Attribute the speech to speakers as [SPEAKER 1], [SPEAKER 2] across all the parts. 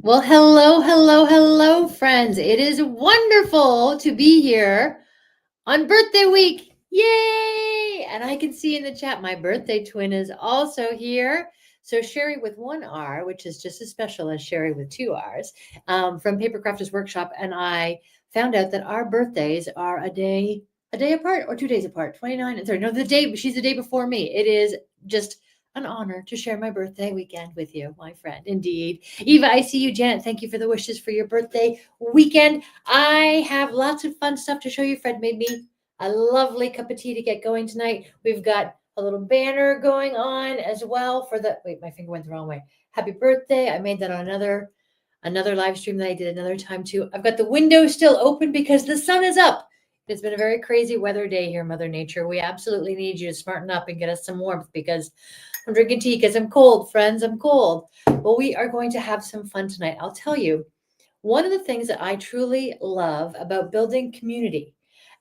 [SPEAKER 1] Well, hello, hello, hello, friends. It is wonderful to be here on birthday week. Yay! And I can see in the chat my birthday twin is also here. So, Sherry with one R, which is just as special as Sherry with two R's, from Paper Crafters Workshop. And I found out that our birthdays are a day apart or 2 days apart, 29 and 30. No, she's the day before me. It is just an honor to share my birthday weekend with you, my friend. Indeed. Eva, I see you. Janet, thank you for the wishes for your birthday weekend. I have lots of fun stuff to show you. Fred made me a lovely cup of tea to get going tonight. We've got a little banner going on as well for the, wait, my finger went the wrong way. Happy birthday. I made that on another live stream that I did another time too. I've got the window still open because the sun is up. It's been a very crazy weather day here, Mother Nature. We absolutely need you to smarten up and get us some warmth because I'm drinking tea because I'm cold, friends. I'm cold. Well, we are going to have some fun tonight. I'll tell you, one of the things that I truly love about building community,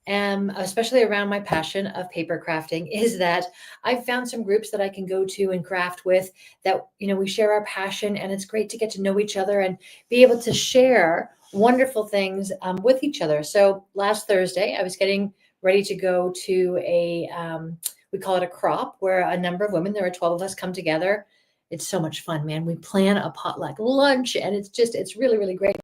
[SPEAKER 1] especially around my passion of paper crafting, is that I've found some groups that I can go to and craft with that, we share our passion, and it's great to get to know each other and be able to share wonderful things with each other. So last Thursday, I was getting ready to go to we call it a crop, where a number of women, there are 12 of us, come together. It's so much fun, man. We plan a potluck lunch, and it's really, really great.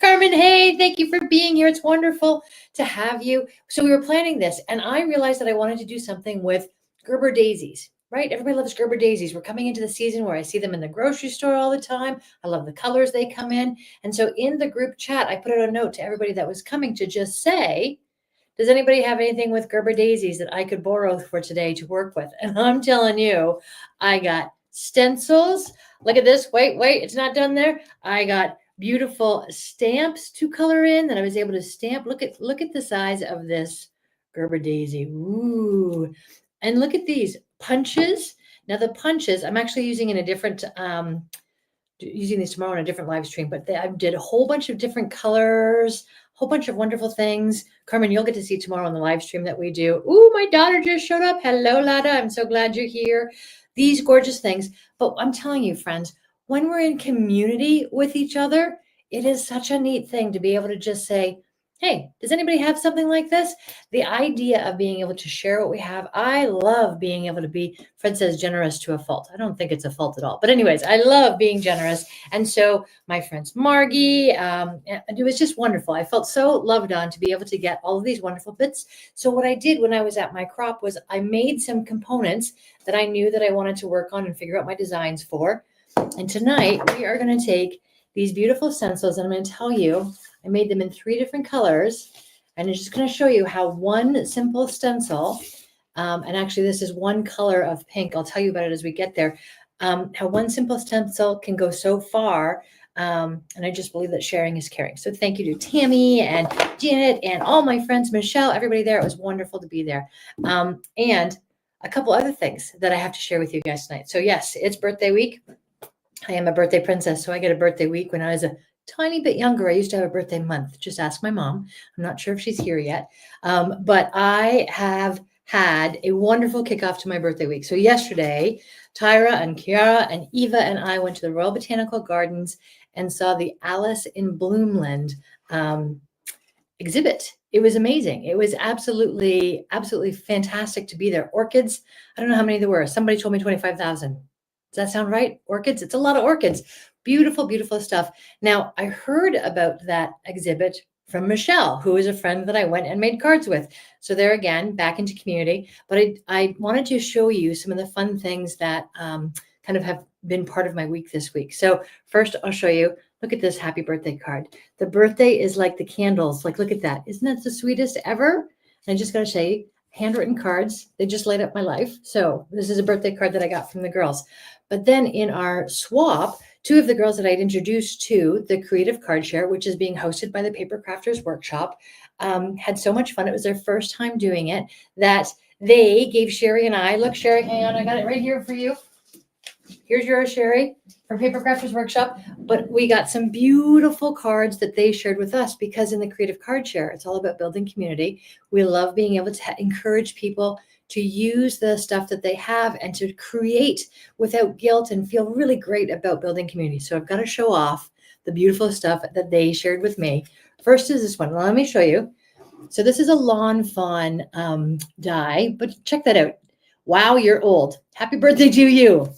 [SPEAKER 1] Carmen, hey, thank you for being here. It's wonderful to have you. So we were planning this, and I realized that I wanted to do something with Gerber daisies, right? Everybody loves Gerber daisies. We're coming into the season where I see them in the grocery store all the time. I love the colors they come in. And so in the group chat, I put out a note to everybody that was coming to just say, does anybody have anything with Gerber daisies that I could borrow for today to work with? And I'm telling you, I got stencils. Look at this. Wait, it's not done there. I got beautiful stamps to color in that I was able to stamp. Look at the size of this Gerber daisy. Ooh. And look at these punches. Now the punches, I'm actually using in a different using these tomorrow in a different live stream, but I did a whole bunch of different colors, whole bunch of wonderful things. Carmen, you'll get to see tomorrow on the live stream that we do. Ooh, my daughter just showed up. Hello, Lada. I'm so glad you're here. These gorgeous things. But I'm telling you, friends, when we're in community with each other, it is such a neat thing to be able to just say, hey, does anybody have something like this? The idea of being able to share what we have. I love being able to be, Fred says, generous to a fault. I don't think it's a fault at all. But anyways, I love being generous. And so my friends Margie, it was just wonderful. I felt so loved on to be able to get all of these wonderful bits. So what I did when I was at my crop was I made some components that I knew that I wanted to work on and figure out my designs for. And tonight we are going to take these beautiful stencils, and I'm going to tell you, I made them in 3 different colors, and I'm just going to show you how one simple stencil, and actually this is one color of pink. I'll tell you about it as we get there, how one simple stencil can go so far. And I just believe that sharing is caring. So thank you to Tammy and Janet and all my friends, Michelle, everybody there. It was wonderful to be there. And a couple other things that I have to share with you guys tonight. So yes, it's birthday week. I am a birthday princess, so I get a birthday week. When I was a tiny bit younger, I used to have a birthday month. Just ask my mom. I'm not sure if she's here yet. But I have had a wonderful kickoff to my birthday week. So yesterday, Tyra and Kiara and Eva and I went to the Royal Botanical Gardens and saw the Alice in Bloomland exhibit. It was amazing. It was absolutely, absolutely fantastic to be there. Orchids, I don't know how many there were. Somebody told me 25,000. Does that sound right? Orchids? It's a lot of orchids. Beautiful, beautiful stuff. Now, I heard about that exhibit from Michelle, who is a friend that I went and made cards with. So there again, back into community. But I wanted to show you some of the fun things that kind of have been part of my week this week. So first, I'll show you. Look at this happy birthday card. The birthday is like the candles. Like, look at that. Isn't that the sweetest ever? And I just got to say, handwritten cards, they just light up my life. So this is a birthday card that I got from the girls. But then in our swap, 2 of the girls that I'd introduced to the Creative Card Share, which is being hosted by the Paper Crafters Workshop, had so much fun. It was their first time doing it that they gave Sherry and I, look, Sherry, hang on, I got it right here for you. Here's yours, Sherry, from Paper Crafters Workshop. But we got some beautiful cards that they shared with us, because in the Creative Card Share, it's all about building community. We love being able to encourage people to use the stuff that they have and to create without guilt and feel really great about building community. So I've got to show off the beautiful stuff that they shared with me. First is this one. Well, let me show you. So this is a lawn fawn die, but check that out. Wow, you're old. Happy birthday to you.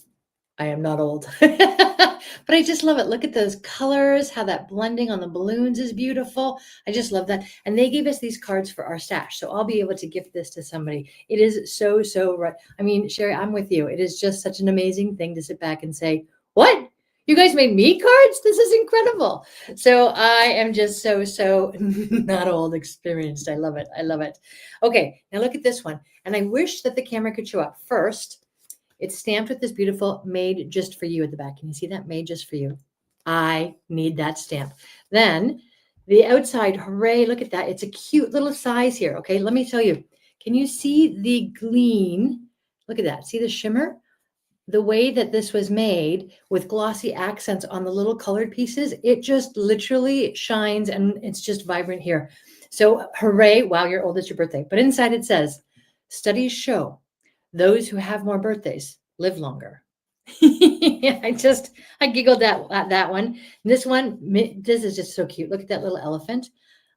[SPEAKER 1] I am not old. But I just love it. Look at those colors, how that blending on the balloons is beautiful. I just love that. And they gave us these cards for our stash. So I'll be able to gift this to somebody. It is so, so right. I mean, Sherry, I'm with you. It is just such an amazing thing to sit back and say, what? You guys made me cards? This is incredible. So I am just so, so not old, experienced. I love it. I love it. Okay, now look at this one. And I wish that the camera could show up first. It's stamped with this beautiful made just for you at the back. Can you see that? Made just for you. I need that stamp. Then the outside, hooray, look at that. It's a cute little size here. Okay, let me tell you. Can you see the gleam? Look at that. See the shimmer? The way that this was made with glossy accents on the little colored pieces, it just literally shines and it's just vibrant here. So hooray, wow, you're old, it's your birthday. But inside it says, studies show those who have more birthdays live longer. I giggled at that one. This one, this is just so cute. Look at that little elephant.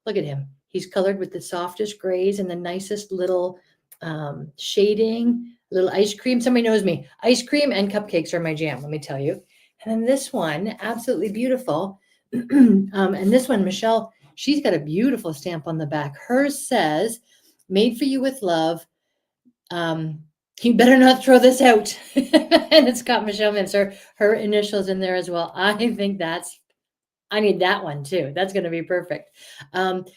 [SPEAKER 1] Look at him. He's colored with the softest grays and the nicest little shading, little ice cream. Somebody knows me. Ice cream and cupcakes are my jam, let me tell you. And then this one, absolutely beautiful. And this one, Michelle, she's got a beautiful stamp on the back. Hers says, made for you with love. You better not throw this out. And it's got Michelle Mincer, her initials in there as well. I think I need that one too. That's going to be perfect.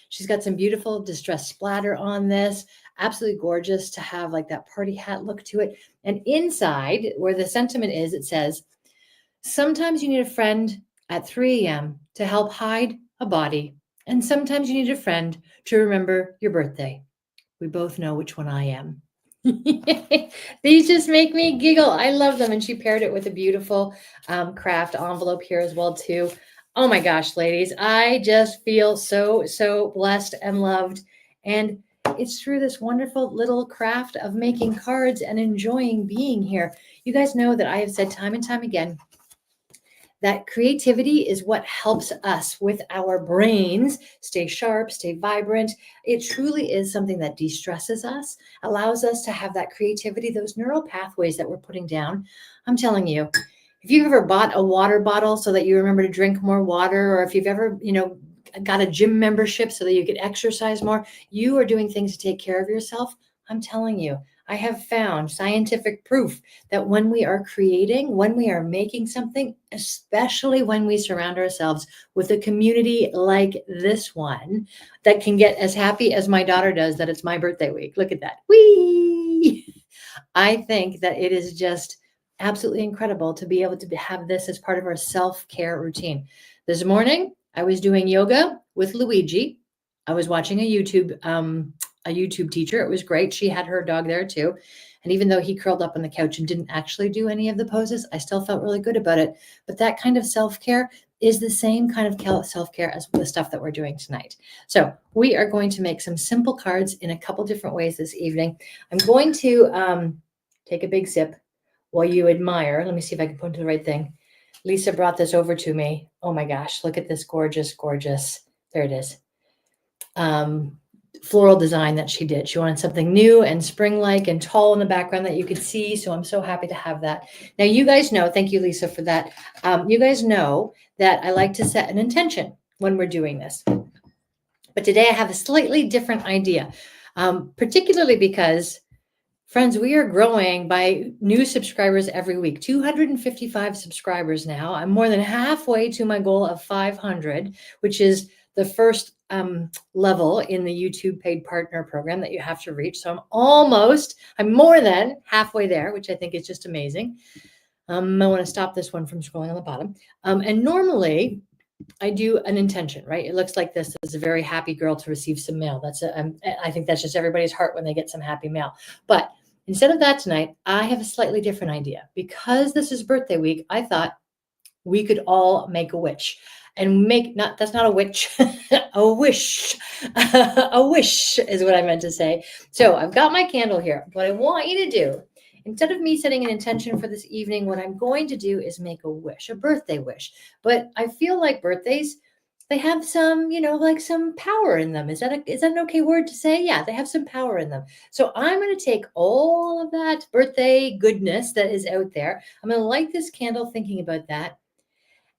[SPEAKER 1] She's got some beautiful distressed splatter on this. Absolutely gorgeous to have like that party hat look to it. And inside, where the sentiment is, it says, sometimes you need a friend at 3 a.m. to help hide a body. And sometimes you need a friend to remember your birthday. We both know which one I am. These just make me giggle. I love them. And she paired it with a beautiful craft envelope here as well too. Oh my gosh, ladies, I just feel so, so blessed and loved. And it's through this wonderful little craft of making cards and enjoying being here. You guys know that I have said time and time again, that creativity is what helps us with our brains stay sharp, stay vibrant. It truly is something that de-stresses us, allows us to have that creativity, those neural pathways that we're putting down. I'm telling you, if you've ever bought a water bottle so that you remember to drink more water, or if you've ever, got a gym membership so that you can exercise more, you are doing things to take care of yourself. I'm telling you, I have found scientific proof that when we are creating, when we are making something, especially when we surround ourselves with a community like this one that can get as happy as my daughter does that it's my birthday week. Look at that. Whee! I think that it is just absolutely incredible to be able to have this as part of our self-care routine. This morning, I was doing yoga with Luigi. I was watching a YouTube teacher. It was great. She had her dog there too. And even though he curled up on the couch and didn't actually do any of the poses, I still felt really good about it. But that kind of self-care is the same kind of self-care as the stuff that we're doing tonight. So we are going to make some simple cards in a couple different ways this evening. I'm going to take a big sip while you admire. Let me see if I can put it to the right thing. Lisa brought this over to me. Oh my gosh, look at this gorgeous, gorgeous. There it is. Floral design that she did. She wanted something new and spring-like and tall in the background that you could see. So I'm so happy to have that. Now, you guys know, thank you, Lisa, for that. You guys know that I like to set an intention when we're doing this. But today I have a slightly different idea, particularly because, friends, we are growing by new subscribers every week. 255 subscribers now. I'm more than halfway to my goal of 500, which is the first level in the YouTube paid partner program that you have to reach. So I'm more than halfway there, which I think is just amazing. I want to stop this one from scrolling on the bottom. And normally I do an intention, right? It looks like this is a very happy girl to receive some mail. I think that's just everybody's heart when they get some happy mail. But instead of that tonight, I have a slightly different idea. Because this is birthday week, I thought we could all make a wish. And that's not a witch, a wish. A wish is what I meant to say. So I've got my candle here. What I want you to do instead of me setting an intention for this evening, what I'm going to do is make a wish, a birthday wish. But I feel like birthdays, they have some, like some power in them. Is that an okay word to say? Yeah, they have some power in them. So I'm going to take all of that birthday goodness that is out there. I'm going to light this candle thinking about that.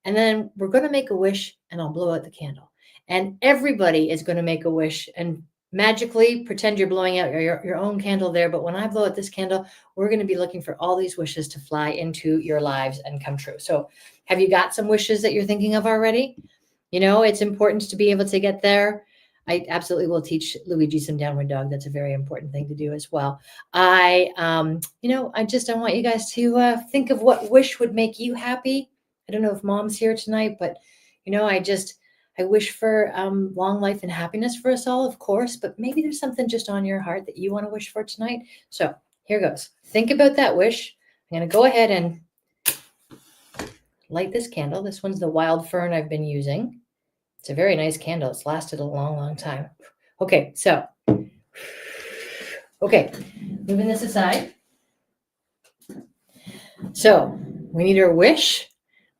[SPEAKER 1] And then we're going to make a wish and I'll blow out the candle. And everybody is going to make a wish and magically pretend you're blowing out your own candle there. But when I blow out this candle, we're going to be looking for all these wishes to fly into your lives and come true. So have you got some wishes that you're thinking of already? It's important to be able to get there. I absolutely will teach Luigi some downward dog. That's a very important thing to do as well. I want you guys to think of what wish would make you happy. I don't know if Mom's here tonight, but I wish for long life and happiness for us all, of course. But maybe there's something just on your heart that you want to wish for tonight. So here goes. Think about that wish. I'm going to go ahead and light this candle. This one's the wild fern I've been using. It's a very nice candle. It's lasted a long, long time. Okay, moving this aside. So we need our wish.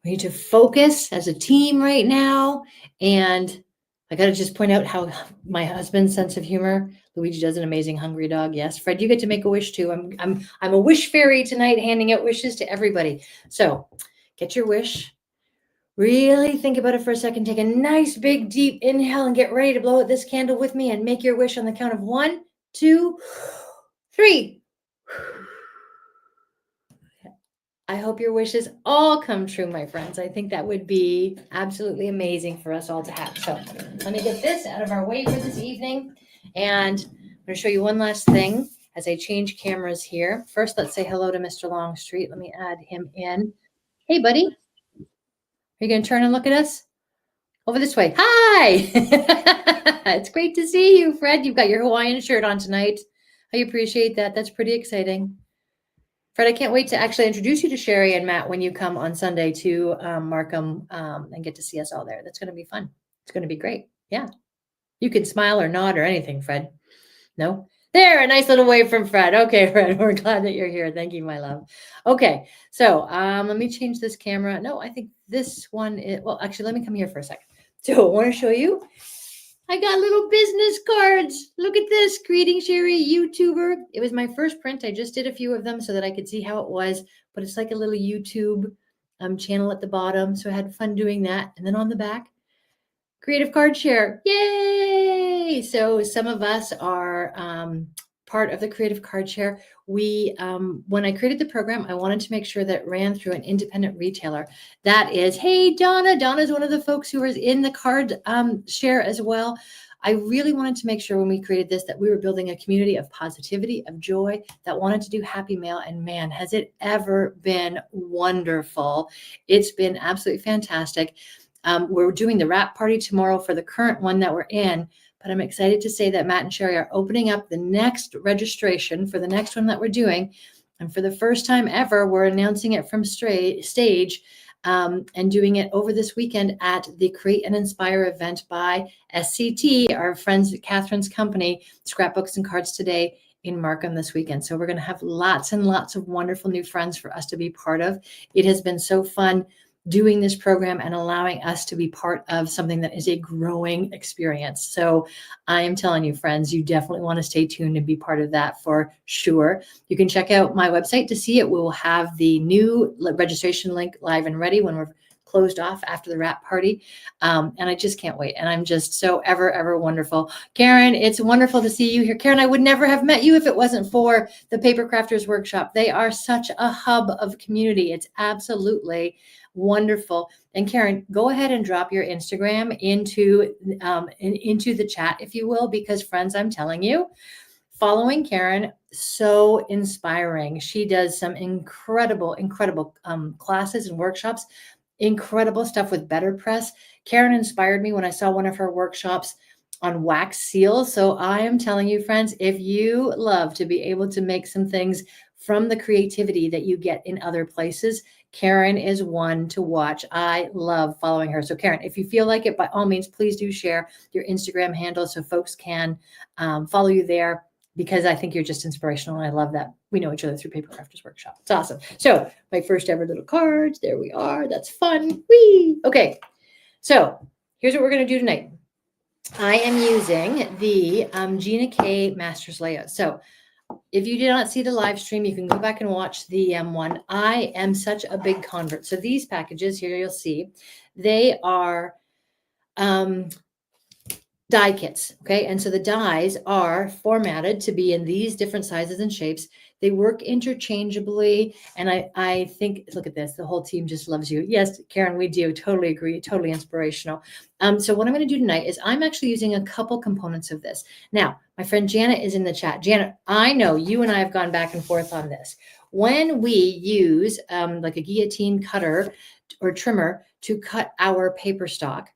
[SPEAKER 1] We need to focus as a team right now. And I got to just point out how my husband's sense of humor, Luigi does an amazing hungry dog. Yes, Fred, you get to make a wish too. I'm a wish fairy tonight, handing out wishes to everybody. So get your wish. Really think about it for a second. Take a nice big deep inhale and get ready to blow out this candle with me and make your wish on the count of 1, 2, 3. I hope your wishes all come true, my friends. I think that would be absolutely amazing for us all to have. So let me get this out of our way for this evening. And I'm going to show you one last thing as I change cameras here. First, let's say hello to Mr. Longstreet. Let me add him in. Hey, buddy. Are you going to turn and look at us? Over this way. Hi! It's great to see you, Fred. You've got your Hawaiian shirt on tonight. I appreciate that. That's pretty exciting. Fred, I can't wait to actually introduce you to Sherry and Matt when you come on Sunday to Markham and get to see us all there. That's going to be fun. It's going to be great. Yeah. You can smile or nod or anything, Fred. No? There, a nice little wave from Fred. Okay, Fred, we're glad that you're here. Thank you, my love. Okay, so let me change this camera. No, I think this one is, well, actually, let me come here for a second. So I want to show you, I got little business cards. Look at this, Greeting Sherry, YouTuber. It was my first print. I just did a few of them so that I could see how it was, but it's like a little YouTube channel at the bottom. So I had fun doing that. And then on the back, Creative Card Share. Yay! So some of us are part of the Creative Card Share. We, when I created the program, I wanted to make sure that it ran through an independent retailer. That is, hey, Donna. Donna's one of the folks who was in the card share as well. I really wanted to make sure when we created this that we were building a community of positivity, of joy, that wanted to do happy mail. And man, has it ever been wonderful. It's been absolutely fantastic. We're doing the wrap party tomorrow for the current one that we're in, but I'm excited to say that Matt and Sherry are opening up the next registration for the next one that we're doing. And for the first time ever, we're announcing it from stage and doing it over this weekend at the Create and Inspire event by SCT, our friends at Catherine's company, Scrapbooks and Cards Today in Markham this weekend. So we're going to have lots and lots of wonderful new friends for us to be part of. It has been so fun doing this program and allowing us to be part of something that is a growing experience. So I am telling you, friends, you definitely want to stay tuned and be part of that for sure. You can check out my website to see it. We will have the new registration link live and ready when we're closed off after the wrap party. And I just can't wait. And I'm just so ever wonderful. Karen, it's wonderful to see you here. Karen, I would never have met you if it wasn't for the Paper Crafters Workshop. They are such a hub of community. It's absolutely wonderful. And Karen, go ahead and drop your Instagram into the chat, if you will, because friends, I'm telling you, following Karen, so inspiring. She does some incredible classes and workshops, incredible stuff with Better Press. Karen inspired me when I saw one of her workshops on wax seals. So I am telling you, friends, if you love to be able to make some things from the creativity that you get in other places, Karen is one to watch. I love following her. So Karen, if you feel like it, by all means, please do share your Instagram handle so folks can follow you there because I think you're just inspirational. And I love that we know each other through Paper Crafters Workshop. It's awesome. So my first ever little cards. There we are. That's fun. Whee! Okay. So here's what we're going to do tonight. I am using the Gina K Masters layout. So if you did not see the live stream, you can go back and watch the one. I am such a big convert. So these packages here, you'll see, they are die kits. Okay. And so the dies are formatted to be in these different sizes and shapes. They work interchangeably. And I think, look at this, the whole team just loves you. Yes, Karen, we do. Totally agree. Totally inspirational. So what I'm going to do tonight is I'm actually using a couple components of this. Now, my friend Janet is in the chat. Janet, I know you and I have gone back and forth on this. When we use like a guillotine cutter or trimmer to cut our paper stock,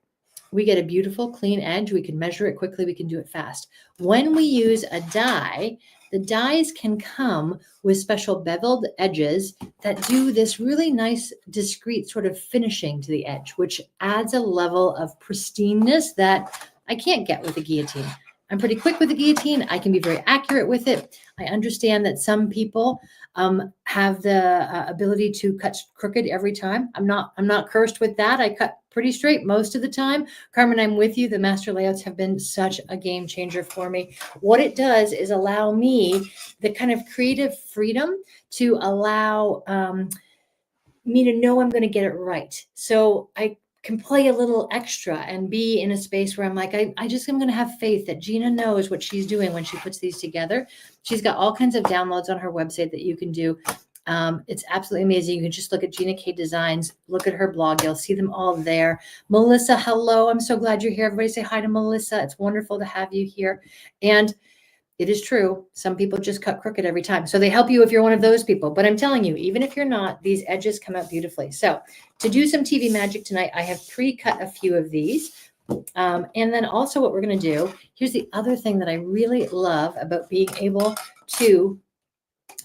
[SPEAKER 1] we get a beautiful clean edge. We can measure it quickly. We can do it fast. When we use a die, the dies can come with special beveled edges that do this really nice, discreet sort of finishing to the edge, which adds a level of pristineness that I can't get with a guillotine. I'm pretty quick with the guillotine. I can be very accurate with it. I understand that some people have the ability to cut crooked every time. I'm not cursed with that. I cut pretty straight most of the time. Carmen, I'm with you. The master layouts have been such a game changer for me. What it does is allow me the kind of creative freedom to allow me to know I'm going to get it right. So I can play a little extra and be in a space where I'm like, I just am going to have faith that Gina knows what she's doing when she puts these together. She's got all kinds of downloads on her website that you can do. It's absolutely amazing. You can just look at Gina K Designs, look at her blog. You'll see them all there. Melissa, hello. I'm so glad you're here. Everybody say hi to Melissa. It's wonderful to have you here. And it is true. Some people just cut crooked every time. So they help you if you're one of those people. But I'm telling you, even if you're not, these edges come out beautifully. So to do some TV magic tonight, I have pre-cut a few of these. And then also what we're going to do, here's the other thing that I really love about being able to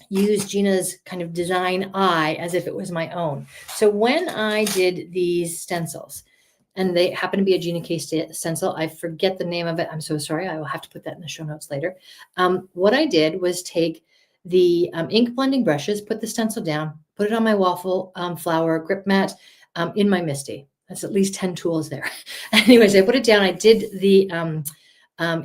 [SPEAKER 1] use Gina's kind of design eye as if it was my own. So when I did these stencils, and they happen to be a Gina K stencil. I forget the name of it. I'm so sorry. I will have to put that in the show notes later. What I did was take the ink blending brushes, put the stencil down, put it on my waffle flower grip mat in my Misty. That's at least 10 tools there. Anyways, I put it down. I did the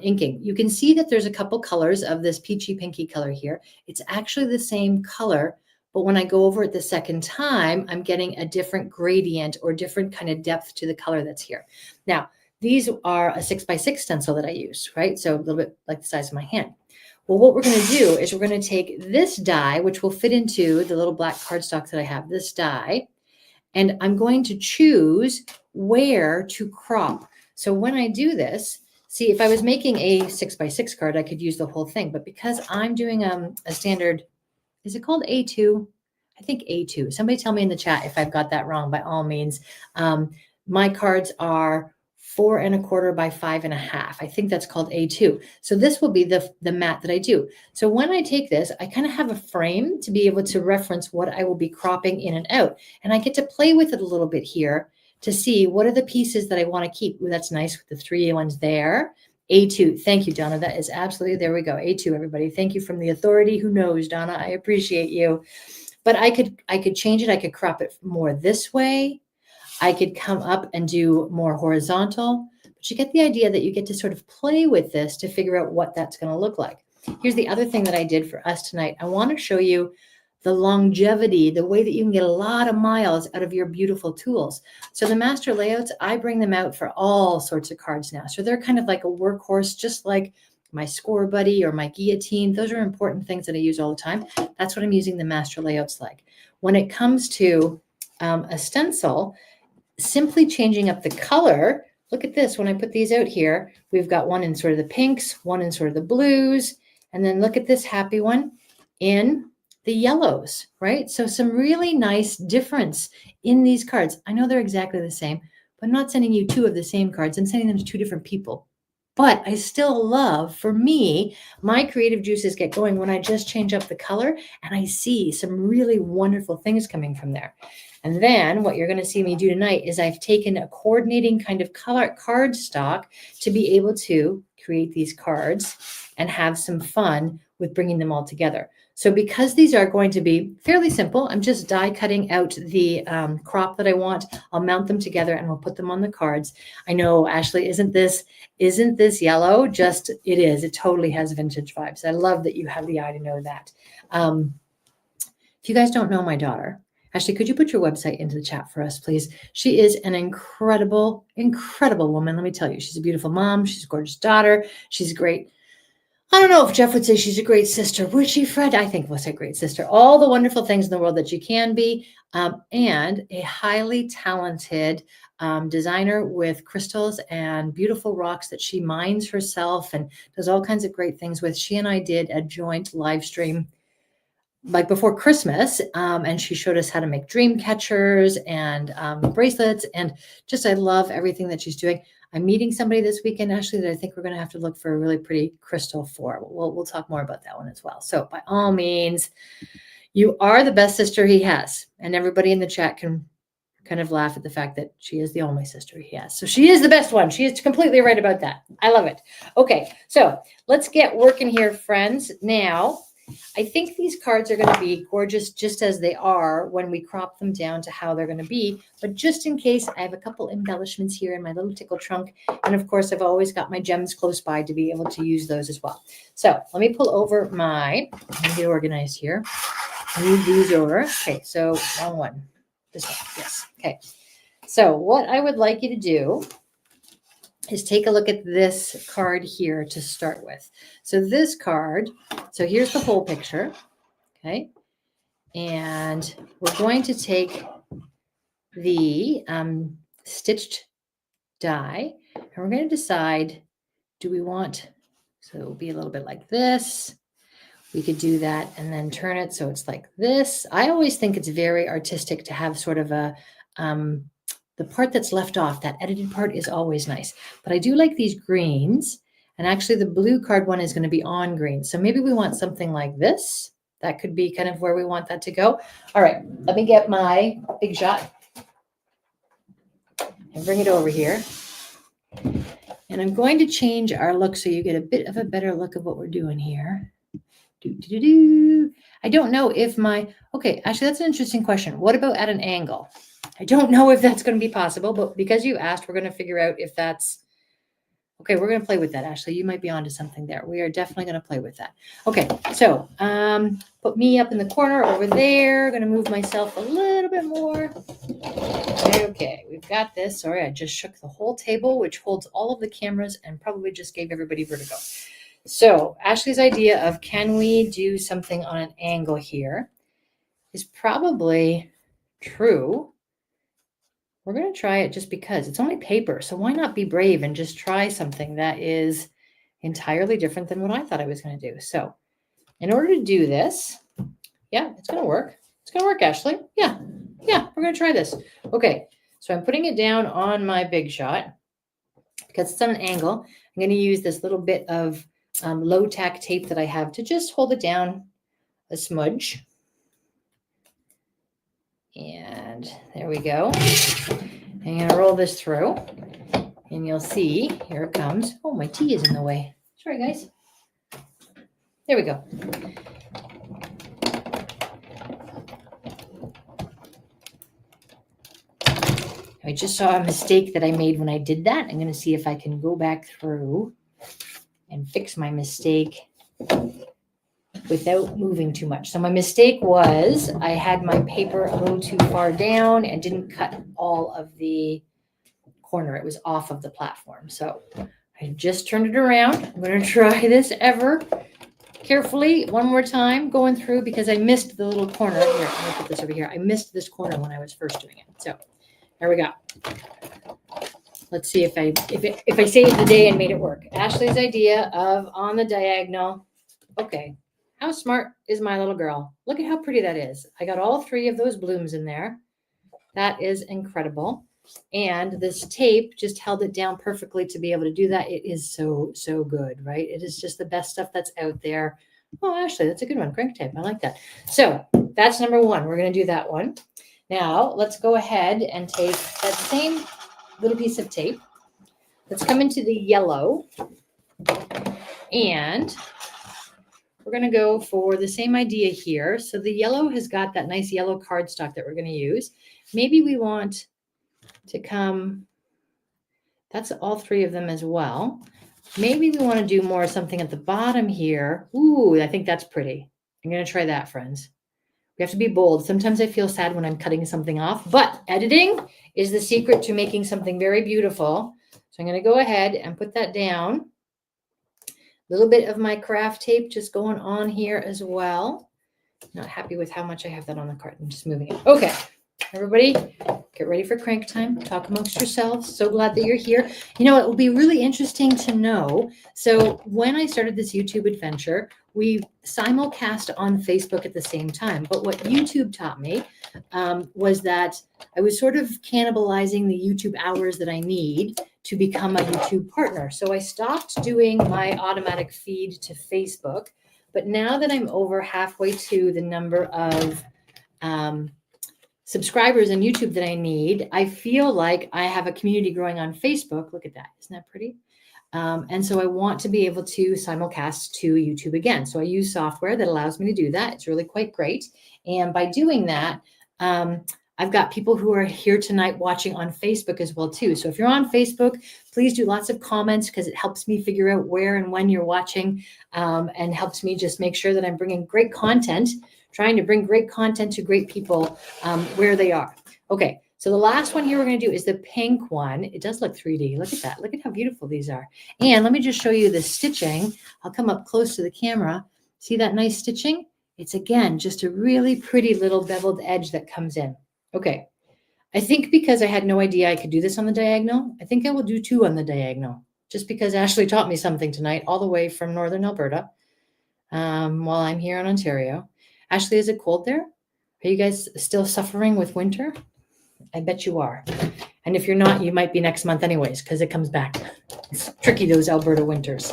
[SPEAKER 1] inking. You can see that there's a couple colors of this peachy pinky color here. It's actually the same color, but when I go over it the second time, I'm getting a different gradient or different kind of depth to the color that's here. Now, these are a 6x6 stencil that I use, right? So a little bit like the size of my hand. Well, what we're going to do is we're going to take this die, which will fit into the little black cardstock that I have, this die, and I'm going to choose where to crop. So when I do this, see, if I was making a 6x6 card, I could use the whole thing. But because I'm doing a standard, is it called A2? I think A2. Somebody tell me in the chat if I've got that wrong, by all means. My cards are 4 1/4 by 5 1/2. I think that's called A2. So this will be the mat that I do. So when I take this, I kind of have a frame to be able to reference what I will be cropping in and out. And I get to play with it a little bit here to see what are the pieces that I want to keep. Ooh, that's nice with the 3 ones there. A2. Thank you, Donna. That is absolutely, there we go. A2, everybody. Thank you from the authority who knows, Donna. I appreciate you. But I could change it. I could crop it more this way. I could come up and do more horizontal. But you get the idea that you get to sort of play with this to figure out what that's going to look like. Here's the other thing that I did for us tonight. I want to show you the longevity, the way that you can get a lot of miles out of your beautiful tools. So the master layouts, I bring them out for all sorts of cards now. So they're kind of like a workhorse, just like my score buddy or my guillotine. Those are important things that I use all the time. That's what I'm using the master layouts like. When it comes to a stencil, simply changing up the color. Look at this. When I put these out here, we've got one in sort of the pinks, one in sort of the blues, and then look at this happy one in the yellows, right? So some really nice difference in these cards. I know they're exactly the same, but I'm not sending you 2 of the same cards. I'm sending them to 2 different people. But I still love, for me, my creative juices get going when I just change up the color and I see some really wonderful things coming from there. And then what you're going to see me do tonight is I've taken a coordinating kind of color card stock to be able to create these cards. and have some fun with bringing them all together. So because these are going to be fairly simple, I'm just die cutting out the crop that I want. I'll mount them together and we'll put them on the cards. I know, Ashley, isn't this yellow? Just, it is. It totally has vintage vibes. I love that you have the eye to know that. If you guys don't know my daughter, Ashley, could you put your website into the chat for us, please? She is an incredible, incredible woman. Let me tell you, she's a beautiful mom. She's a gorgeous daughter. She's great. I don't know if Jeff would say she's a great sister. Would she, Fred? I think we'll say great sister. All the wonderful things in the world that you can be, and a highly talented designer with crystals and beautiful rocks that she mines herself and does all kinds of great things with. She and I did a joint live stream like before Christmas, and she showed us how to make dream catchers and bracelets, and just I love everything that she's doing. I'm meeting somebody this weekend, Ashley, that I think we're going to have to look for a really pretty crystal for. We'll talk more about that one as well. So by all means, you are the best sister he has, and everybody in the chat can kind of laugh at the fact that she is the only sister he has. So she is the best one. She is completely right about that. I love it. Okay, so let's get working here, friends. Now, I think these cards are going to be gorgeous just as they are when we crop them down to how they're going to be. But just in case, I have a couple embellishments here in my little tickle trunk. And of course, I've always got my gems close by to be able to use those as well. So let me pull over let me get organized here. Move these over. Okay, so wrong one. This one, yes. Okay. So what I would like you to do is take a look at this card here to start with. So this card, so here's the whole picture, okay? And we're going to take the stitched die, and we're going to decide, do we want, so it'll be a little bit like this. We could do that and then turn it so it's like this. I always think it's very artistic to have sort of a, the part that's left off, that edited part is always nice. But I do like these greens. And actually the blue card one is going to be on green. So maybe we want something like this. That could be kind of where we want that to go. All right, let me get my big shot and bring it over here. And I'm going to change our look so you get a bit of a better look of what we're doing here. I don't know if okay, actually that's an interesting question. What about at an angle? I don't know if that's going to be possible, but because you asked, we're going to figure out if that's, okay, we're going to play with that, Ashley. You might be onto something there. We are definitely going to play with that. Okay, so put me up in the corner over there. Going to move myself a little bit more. Okay, we've got this. Sorry, I just shook the whole table, which holds all of the cameras and probably just gave everybody vertigo. So Ashley's idea of can we do something on an angle here is probably true. We're going to try it just because it's only paper. So why not be brave and just try something that is entirely different than what I thought I was going to do. So in order to do this, yeah, it's going to work. It's going to work, Ashley. Yeah, we're going to try this. Okay, so I'm putting it down on my big shot because it's on an angle. I'm going to use this little bit of low tack tape that I have to just hold it down a smudge. And there we go. I'm going to roll this through and you'll see, here it comes. Oh, my tea is in the way. Sorry, guys. There we go. I just saw a mistake that I made when I did that. I'm going to see if I can go back through and fix my mistake without moving too much. So my mistake was I had my paper a little too far down and didn't cut all of the corner. It was off of the platform. So I just turned it around. I'm going to try this ever carefully one more time going through because I missed the little corner. Here, I'm going to put this over here. I missed this corner when I was first doing it. So there we go. Let's see if I saved the day and made it work. Ashley's idea of on the diagonal. Okay. How smart is my little girl? Look at how pretty that is. I got all three of those blooms in there. That is incredible. And this tape just held it down perfectly to be able to do that. It is so, so good, right? It is just the best stuff that's out there. Oh, Ashley, that's a good one. Crank tape. I like that. So that's number one. We're going to do that one. Now let's go ahead and take that same little piece of tape. Let's come into the yellow. And we're going to go for the same idea here. So the yellow has got that nice yellow cardstock that we're going to use. Maybe we want to come, that's all three of them as well. Maybe we want to do more something at the bottom here. Ooh, I think that's pretty. I'm going to try that, friends. We have to be bold. Sometimes I feel sad when I'm cutting something off, but editing is the secret to making something very beautiful. So I'm going to go ahead and put that down. A little bit of my craft tape just going on here as well. Not happy with how much I have that on the card. I'm just moving it. Okay, everybody, get ready for crank time. Talk amongst yourselves. So glad that you're here. You know, it will be really interesting to know. So when I started this YouTube adventure, we simulcast on Facebook at the same time. But what YouTube taught me was that I was sort of cannibalizing the YouTube hours that I need to become a YouTube partner. So I stopped doing my automatic feed to Facebook. But now that I'm over halfway to the number of subscribers on YouTube that I need, I feel like I have a community growing on Facebook. Look at that. Isn't that pretty? And so I want to be able to simulcast to YouTube again. So I use software that allows me to do that. It's really quite great. And by doing that, I've got people who are here tonight watching on Facebook as well too. So if you're on Facebook, please do lots of comments because it helps me figure out where and when you're watching, and helps me just make sure that I'm bringing great content, trying to bring great content to great people where they are. Okay, so the last one here we're going to do is the pink one. It does look 3D. Look at that. Look at how beautiful these are. And let me just show you the stitching. I'll come up close to the camera. See that nice stitching? It's again just a really pretty little beveled edge that comes in. Okay, I think because I had no idea I could do this on the diagonal, I think I will do two on the diagonal, just because Ashley taught me something tonight, all the way from Northern Alberta, while I'm here in Ontario. Ashley, is it cold there? Are you guys still suffering with winter? I bet you are. And if you're not, you might be next month anyways, because it comes back. It's tricky, those Alberta winters.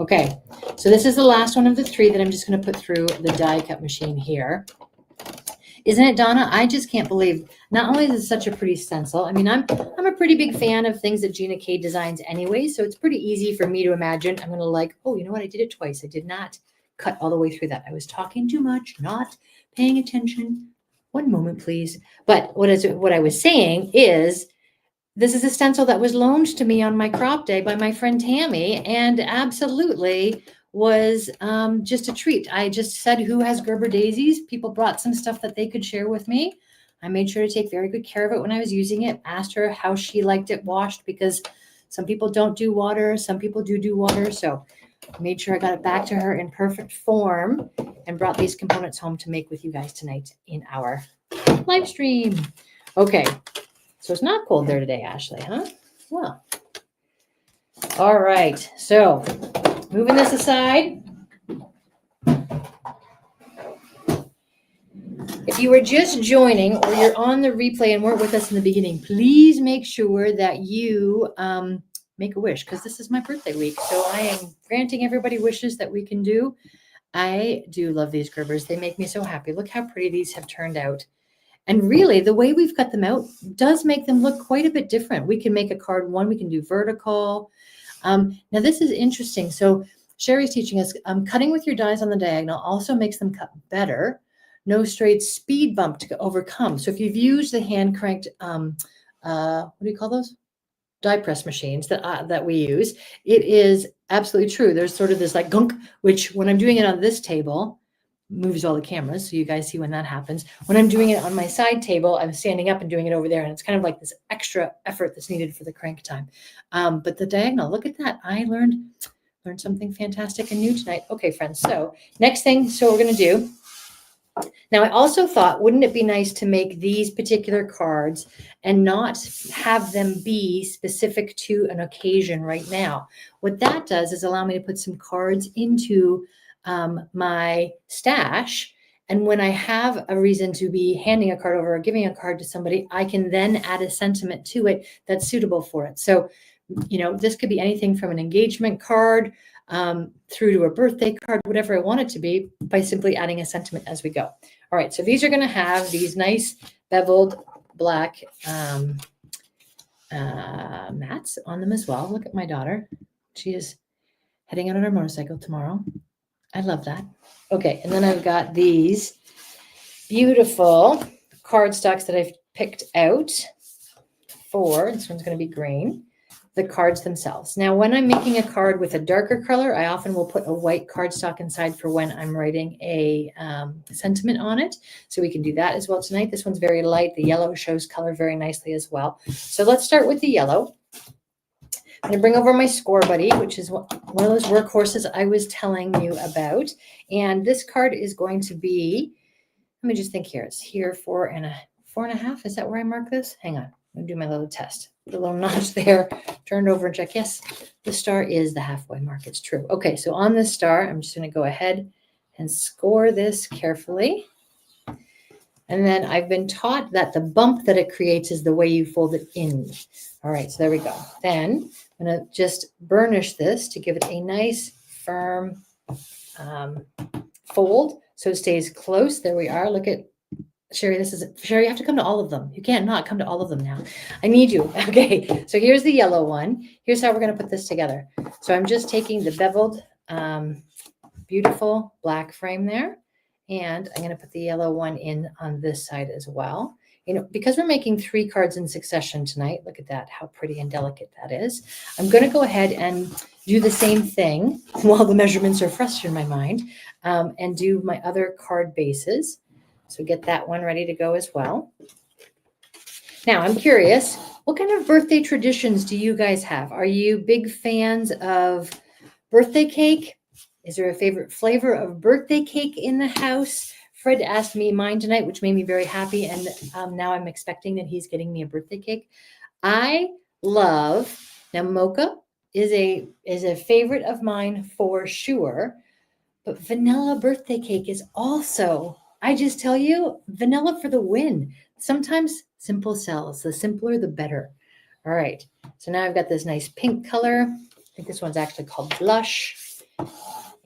[SPEAKER 1] Okay, so this is the last one of the three that I'm just going to put through the die cut machine here. Isn't it, Donna? I just can't believe, not only is it such a pretty stencil, I mean, I'm a pretty big fan of things that Gina K designs anyway, so it's pretty easy for me to imagine. I'm going to like, oh, you know what? I did it twice. I did not cut all the way through that. I was talking too much, not paying attention. One moment, please. But what I was saying is, this is a stencil that was loaned to me on my crop day by my friend Tammy, and absolutely was just a treat. I just said, who has Gerber daisies? People brought some stuff that they could share with me. I made sure to take very good care of it when I was using it. Asked her how she liked it washed, because some people don't do water, some people do water. So I made sure I got it back to her in perfect form and brought these components home to make with you guys tonight in our live stream. Okay, so it's not cold there today, Ashley, huh? Well, all right. So moving this aside. If you were just joining or you're on the replay and weren't with us in the beginning, please make sure that you make a wish, because this is my birthday week. So I am granting everybody wishes that we can do. I do love these Gerbers. They make me so happy. Look how pretty these have turned out. And really, the way we've cut them out does make them look quite a bit different. We can make a card one, we can do vertical. Now, this is interesting. So Sherry's teaching us cutting with your dies on the diagonal also makes them cut better. No straight speed bump to overcome. So if you've used the hand cranked, what do you call those? Die press machines that we use, it is absolutely true. There's sort of this like gunk, which when I'm doing it on this table, moves all the cameras, so you guys see when that happens. When I'm doing it on my side table, I'm standing up and doing it over there, and it's kind of like this extra effort that's needed for the crank time. But the diagonal, look at that. I learned something fantastic and new tonight. Okay, friends, so next thing, so we're going to do. Now, I also thought, wouldn't it be nice to make these particular cards and not have them be specific to an occasion right now? What that does is allow me to put some cards into my stash. And when I have a reason to be handing a card over or giving a card to somebody, I can then add a sentiment to it that's suitable for it. So, you know, this could be anything from an engagement card through to a birthday card, whatever I want it to be, by simply adding a sentiment as we go. All right, so these are going to have these nice beveled black mats on them as well. Look at my daughter. She is heading out on our motorcycle tomorrow. I love that. Okay, and then I've got these beautiful cardstocks that I've picked out for, this one's going to be green, the cards themselves. Now, when I'm making a card with a darker color, I often will put a white cardstock inside for when I'm writing a sentiment on it. So we can do that as well tonight. This one's very light. The yellow shows color very nicely as well. So let's start with the yellow. I'm going to bring over my Score Buddy, which is one of those workhorses I was telling you about. And this card is going to be, let me just think here. It's here 4.5. Is that where I mark this? Hang on. I'm going to do my little test. Put a little notch there, turn it over and check. Yes, the star is the halfway mark. It's true. Okay, so on this star, I'm just going to go ahead and score this carefully. And then I've been taught that the bump that it creates is the way you fold it in. All right, so there we go. Then I'm going to just burnish this to give it a nice firm fold so it stays close. There we are. Look at Sherry. Sherry, you have to come to all of them. You can't not come to all of them now. I need you. Okay, so here's the yellow one. Here's how we're going to put this together. So I'm just taking the beveled, beautiful black frame there. And I'm going to put the yellow one in on this side as well. You know, because we're making 3 cards in succession tonight, look at that, how pretty and delicate that is. I'm going to go ahead and do the same thing while the measurements are fresh in my mind, and do my other card bases. So get that one ready to go as well. Now, I'm curious, what kind of birthday traditions do you guys have? Are you big fans of birthday cake? Is there a favorite flavor of birthday cake in the house? Fred asked me mine tonight, which made me very happy. And now I'm expecting that he's getting me a birthday cake. I love, now mocha is a favorite of mine for sure. But vanilla birthday cake is also, I just tell you, vanilla for the win. Sometimes simple sells. The simpler, the better. All right. So now I've got this nice pink color. I think this one's actually called Blush.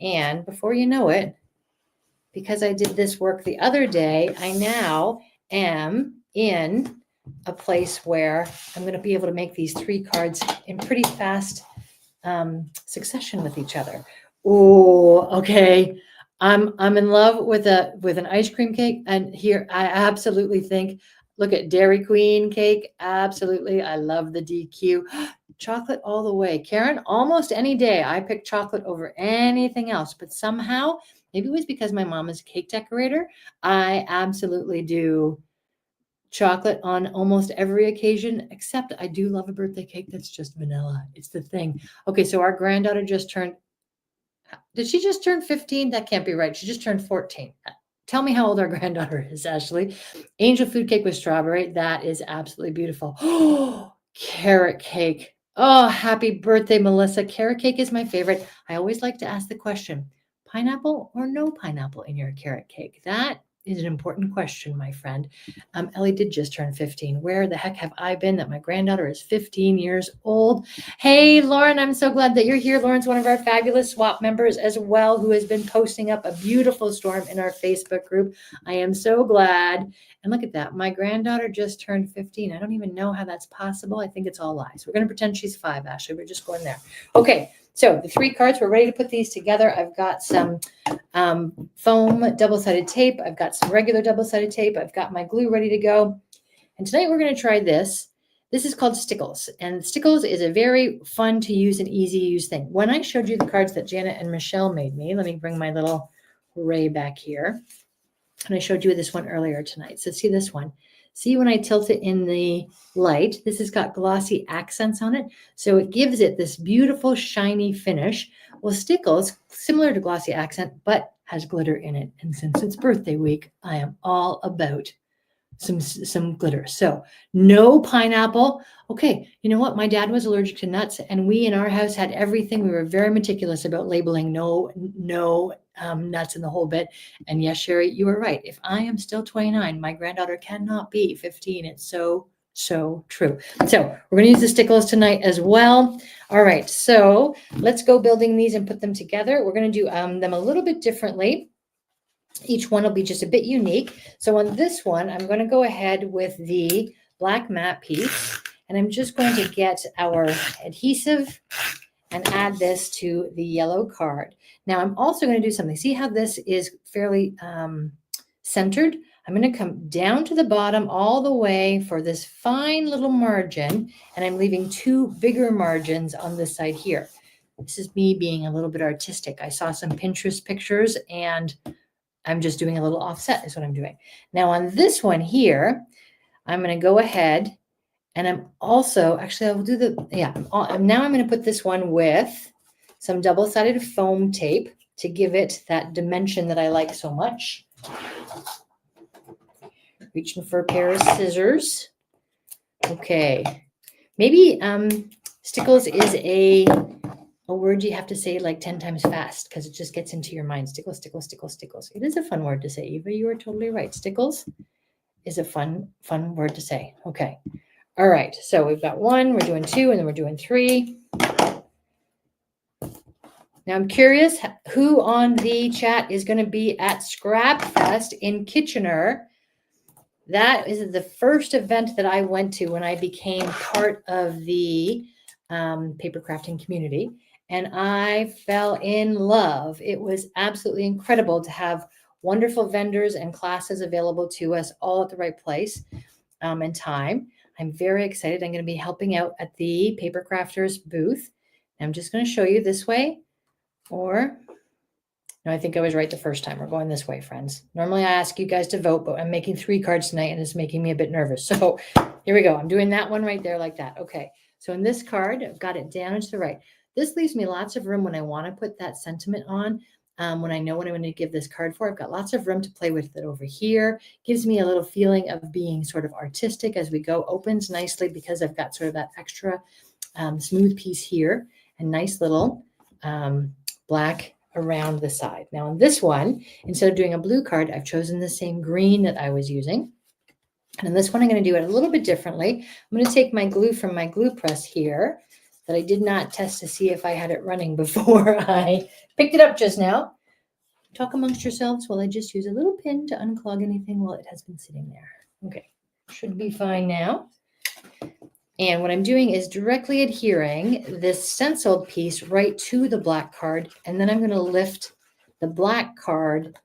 [SPEAKER 1] And before you know it, because I did this work the other day, I now am in a place where I'm going to be able to make these 3 cards in pretty fast succession with each other. Oh, okay. I'm in love with an ice cream cake, and here I absolutely think, look at Dairy Queen cake. Absolutely, I love the DQ. Chocolate all the way. Karen, almost any day I pick chocolate over anything else, but somehow, maybe it was because my mom is a cake decorator, I absolutely do chocolate on almost every occasion, except I do love a birthday cake that's just vanilla. It's the thing. Okay, so our granddaughter just turned, did she just turn 15? That can't be right. She just turned 14. Tell me how old our granddaughter is, Ashley. Angel food cake with strawberry. That is absolutely beautiful. Oh, carrot cake. Oh, happy birthday, Melissa. Carrot cake is my favorite. I always like to ask the question, pineapple or no pineapple in your carrot cake? That is an important question, my friend. Ellie did just turn 15. Where the heck have I been that my granddaughter is 15 years old? Hey, Lauren, I'm so glad that you're here. Lauren's one of our fabulous swap members as well, who has been posting up a beautiful storm in our Facebook group. I am so glad. And look at that. My granddaughter just turned 15. I don't even know how that's possible. I think it's all lies. We're going to pretend she's 5, Ashley. We're just going there. Okay. So the 3 cards, we're ready to put these together. I've got some foam double-sided tape. I've got some regular double-sided tape. I've got my glue ready to go. And tonight we're going to try this. This is called Stickles. And Stickles is a very fun to use and easy to use thing. When I showed you the cards that Janet and Michelle made me, let me bring my little array back here. And I showed you this one earlier tonight. So see this one. See when I tilt it in the light, this has got glossy accents on it. So it gives it this beautiful shiny finish. Well, Stickles, similar to glossy accent, but has glitter in it. And since it's birthday week, I am all about some glitter. So no pineapple. Okay, you know what? My dad was allergic to nuts, and we in our house had everything. We were very meticulous about labeling no nuts in the whole bit. And yes, Sherry, you were right. If I am still 29, my granddaughter cannot be 15. It's so true. So we're going to use the Stickles tonight as well. All right, so let's go building these and put them together. We're going to do them a little bit differently. Each one will be just a bit unique. So on this one, I'm going to go ahead with the black matte piece, and I'm just going to get our adhesive, and add this to the yellow card. Now I'm also going to do something. See how this is fairly centered? I'm going to come down to the bottom all the way for this fine little margin, and I'm leaving two bigger margins on this side here. This is me being a little bit artistic. I saw some Pinterest pictures and I'm just doing a little offset is what I'm doing. Now on this one here, I'm going to go ahead and I'm also, actually I will do the, now I'm going to put this one with some double-sided foam tape to give it that dimension that I like so much. Reaching for a pair of scissors. Okay. Maybe stickles is a word you have to say like 10 times fast because it just gets into your mind. Stickles, stickles, stickles, stickles. It is a fun word to say. Eva, you are totally right. Stickles is a fun word to say. Okay. All right. So we've got one, we're doing two, and then we're doing three. Now I'm curious who on the chat is going to be at Scrap Fest in Kitchener. That is the first event that I went to when I became part of the paper crafting community. And I fell in love. It was absolutely incredible to have wonderful vendors and classes available to us all at the right place and time. I'm very excited. I'm going to be helping out at the Paper Crafters booth. I'm just going to show you this way, or no, I think I was right the first time. We're going this way, friends. Normally I ask you guys to vote, but I'm making 3 cards tonight and it's making me a bit nervous. So here we go. I'm doing that one right there like that. Okay. So in this card, I've got it down and to the right. This leaves me lots of room when I want to put that sentiment on. When I know what I'm going to give this card for, I've got lots of room to play with it over here. Gives me a little feeling of being sort of artistic as we go. Opens nicely because I've got sort of that extra smooth piece here and nice little black around the side. Now on this one, instead of doing a blue card, I've chosen the same green that I was using. And in this one, I'm going to do it a little bit differently. I'm going to take my glue from my glue press here that I did not test to see if I had it running before I picked it up just now. Talk amongst yourselves while I just use a little pin to unclog anything while it has been sitting there. Okay, should be fine now. And what I'm doing is directly adhering this stenciled piece right to the black card. And then I'm going to lift the black card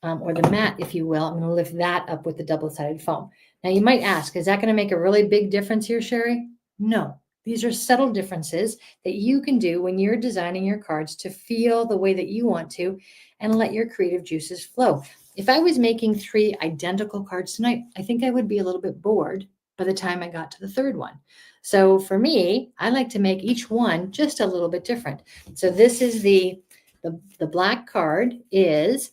[SPEAKER 1] or the mat, if you will. I'm going to lift that up with the double-sided foam. Now you might ask, is that going to make a really big difference here, Sherry? No, these are subtle differences that you can do when you're designing your cards to feel the way that you want to and let your creative juices flow. If I was making 3 identical cards tonight, I think I would be a little bit bored by the time I got to the third one. So for me, I like to make each one just a little bit different. So this is the black card is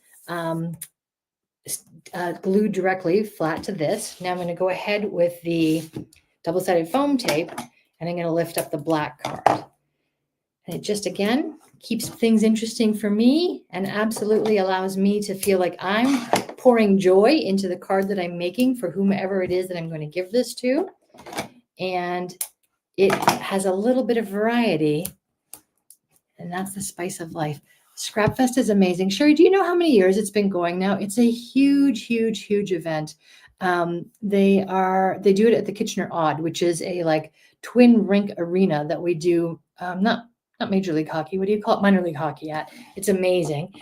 [SPEAKER 1] glued directly flat to this. Now I'm going to go ahead with the double-sided foam tape and I'm going to lift up the black card. And it just, again, keeps things interesting for me and absolutely allows me to feel like I'm pouring joy into the card that I'm making for whomever it is that I'm going to give this to. And it has a little bit of variety, and that's the spice of life. Scrapfest is amazing. Sherry, do you know how many years it's been going now? It's a huge, huge, huge event. They do it at the Kitchener Odd, which is a like twin rink arena that we do, not Major League Hockey. What do you call it? Minor League Hockey at. It's amazing.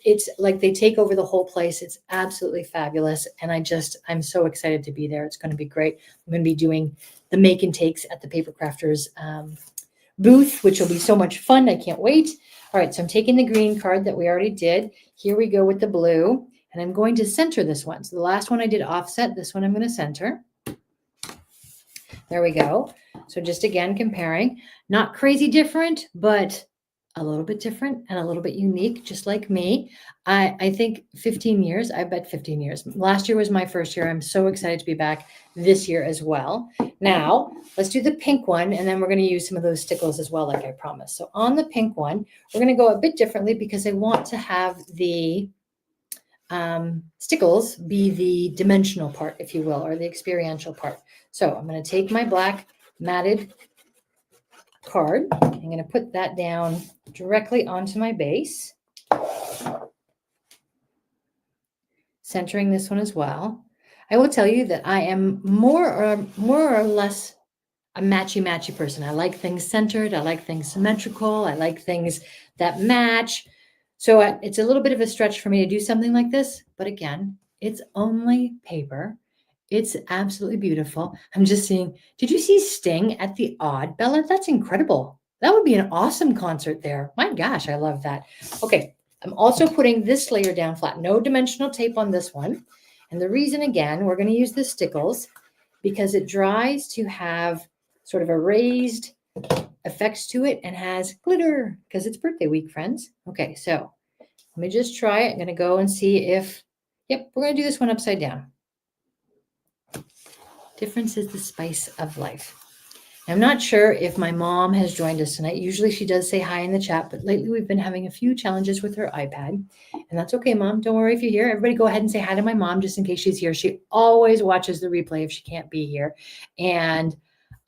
[SPEAKER 1] It's like they take over the whole place. It's absolutely fabulous. And I'm so excited to be there. It's going to be great. I'm going to be doing the make and takes at the Paper Crafters booth, which will be so much fun. I can't wait. All right, so I'm taking the green card that we already did. Here we go with the blue, and I'm going to center this one. So the last one I did offset, this one I'm going to center. There we go. So just again, comparing, not crazy different, but a little bit different and a little bit unique, just like me. I think 15 years, I bet 15 years. Last year was my first year. I'm so excited to be back this year as well. Now, let's do the pink one, and then we're going to use some of those stickles as well, like I promised. So on the pink one, we're going to go a bit differently because I want to have the stickles be the dimensional part, if you will, or the experiential part. So I'm going to take my black matted card. I'm going to put that down directly onto my base, centering this one as well. I will tell you that I am more or less a matchy person. I like things centered. I like things symmetrical. I like things that match. So it's a little bit of a stretch for me to do something like this. But again, it's only paper. It's absolutely beautiful. I'm just seeing, did you see Sting at the Odd, Bella? That's incredible. That would be an awesome concert there. My gosh, I love that. Okay, I'm also putting this layer down flat. No dimensional tape on this one. And the reason, again, we're going to use the stickles because it dries to have sort of a raised effects to it and has glitter because it's birthday week, friends. Okay, so let me just try it. I'm going to go and see if, yep, we're going to do this one upside down. Difference is the spice of life. I'm not sure if my mom has joined us tonight. Usually she does say hi in the chat, but lately we've been having a few challenges with her iPad. And that's okay, Mom. Don't worry if you're here. Everybody go ahead and say hi to my mom just in case she's here. She always watches the replay if she can't be here. And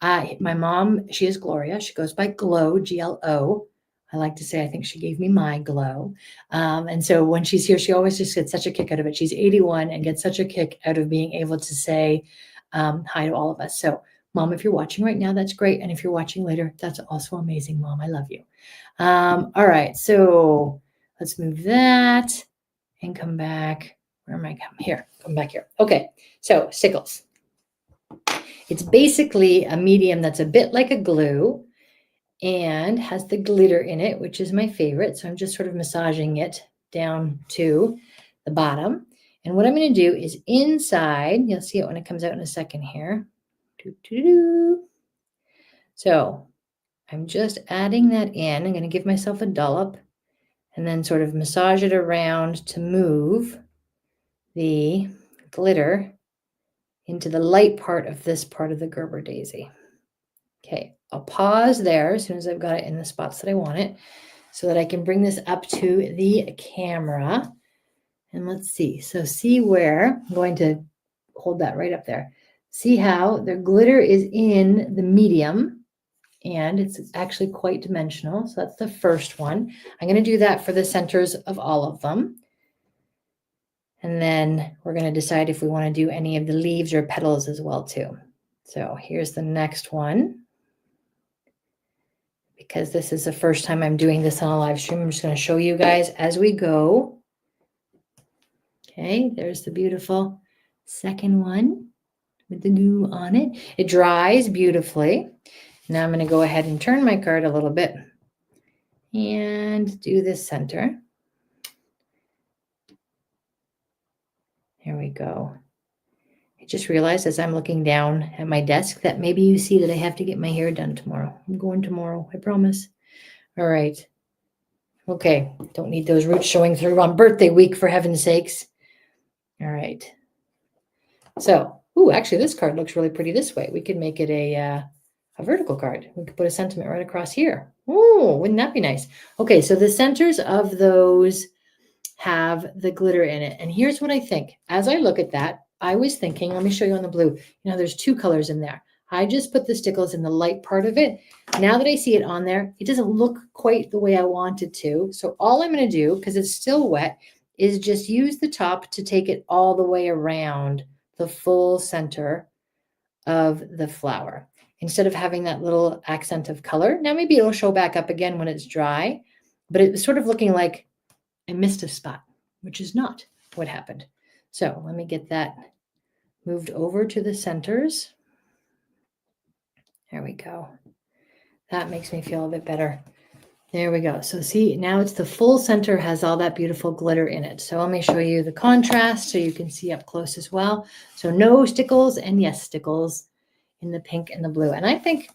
[SPEAKER 1] my mom, she is Gloria. She goes by Glow, G-L-O. I like to say I think she gave me my glow. And so when she's here, she always just gets such a kick out of it. She's 81 and gets such a kick out of being able to say hi to all of us. So Mom, if you're watching right now, that's great. And if you're watching later, that's also amazing, Mom. I love you. All right, so let's move that and come back. Where am I coming? Here, come back here. Okay, so stickles. It's basically a medium that's a bit like a glue and has the glitter in it, which is my favorite. So I'm just sort of massaging it down to the bottom. And what I'm going to do is inside, you'll see it when it comes out in a second here. So I'm just adding that in. I'm going to give myself a dollop and then sort of massage it around to move the glitter into the light part of this part of the Gerber daisy. Okay, I'll pause there as soon as I've got it in the spots that I want it so that I can bring this up to the camera. And let's see. So see where, I'm going to hold that right up there. See how the glitter is in the medium and it's actually quite dimensional. So that's the first one. I'm going to do that for the centers of all of them. And then we're going to decide if we want to do any of the leaves or petals as well too. So here's the next one. Because this is the first time I'm doing this on a live stream, I'm just going to show you guys as we go. Okay, there's the beautiful second one with the glue on it. It dries beautifully. Now I'm going to go ahead and turn my card a little bit and do this center. There we go. I just realized as I'm looking down at my desk that maybe you see that I have to get my hair done tomorrow. I'm going tomorrow, I promise. All right. Okay, don't need those roots showing through on birthday week, for heaven's sakes. All right. So, actually this card looks really pretty this way. We could make it a vertical card. We could put a sentiment right across here. Wouldn't that be nice? Okay, so the centers of those have the glitter in it. And here's what I think. As I look at that, I was thinking, let me show you on the blue. You know, there's two colors in there. I just put the stickles in the light part of it. Now that I see it on there, it doesn't look quite the way I want it to. So all I'm going to do, because it's still wet, is just use the top to take it all the way around the full center of the flower. Instead of having that little accent of color. Now maybe it'll show back up again when it's dry, but it was sort of looking like I missed a spot, which is not what happened. So let me get that moved over to the centers. There we go. That makes me feel a bit better. There we go. So see, now it's the full center has all that beautiful glitter in it. So let me show you the contrast so you can see up close as well. So no stickles and yes stickles in the pink and the blue. And I think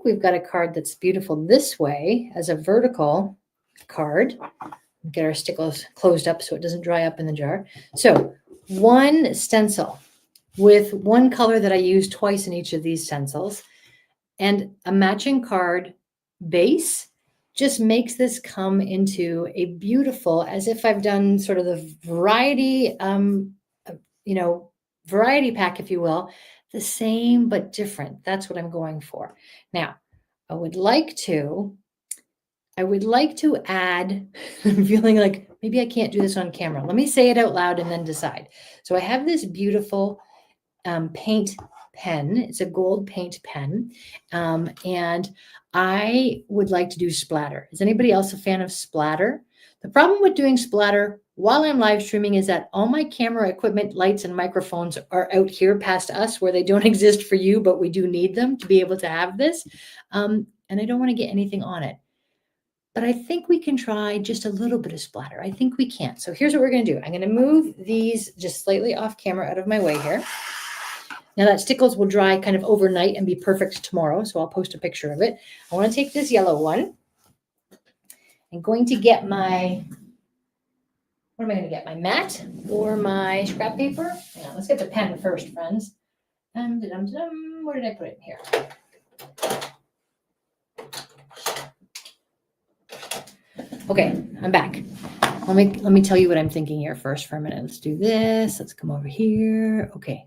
[SPEAKER 1] we've got a card that's beautiful this way as a vertical card. Get our stickles closed up so it doesn't dry up in the jar. So one stencil with one color that I use twice in each of these stencils and a matching card base just makes this come into a beautiful, as if I've done sort of the variety, variety pack, if you will, the same but different. That's what I'm going for. Now, I would like to add, I'm feeling like maybe I can't do this on camera. Let me say it out loud and then decide. So I have this beautiful paint pen. It's a gold paint pen. And I would like to do splatter. Is anybody else a fan of splatter? The problem with doing splatter while I'm live streaming is that all my camera equipment, lights, and microphones are out here past us where they don't exist for you, but we do need them to be able to have this. And I don't want to get anything on it. But I think we can try just a little bit of splatter. I think we can. So here's what we're going to do. I'm going to move these just slightly off camera out of my way here. Now that stickles will dry kind of overnight and be perfect tomorrow. So I'll post a picture of it. I want to take this yellow one. I'm going to get my, what am I going to get? My mat or my scrap paper? Yeah, let's get the pen first, friends. Where did I put it here? Okay, I'm back. Let me tell you what I'm thinking here first for a minute. Let's do this. Let's come over here. Okay.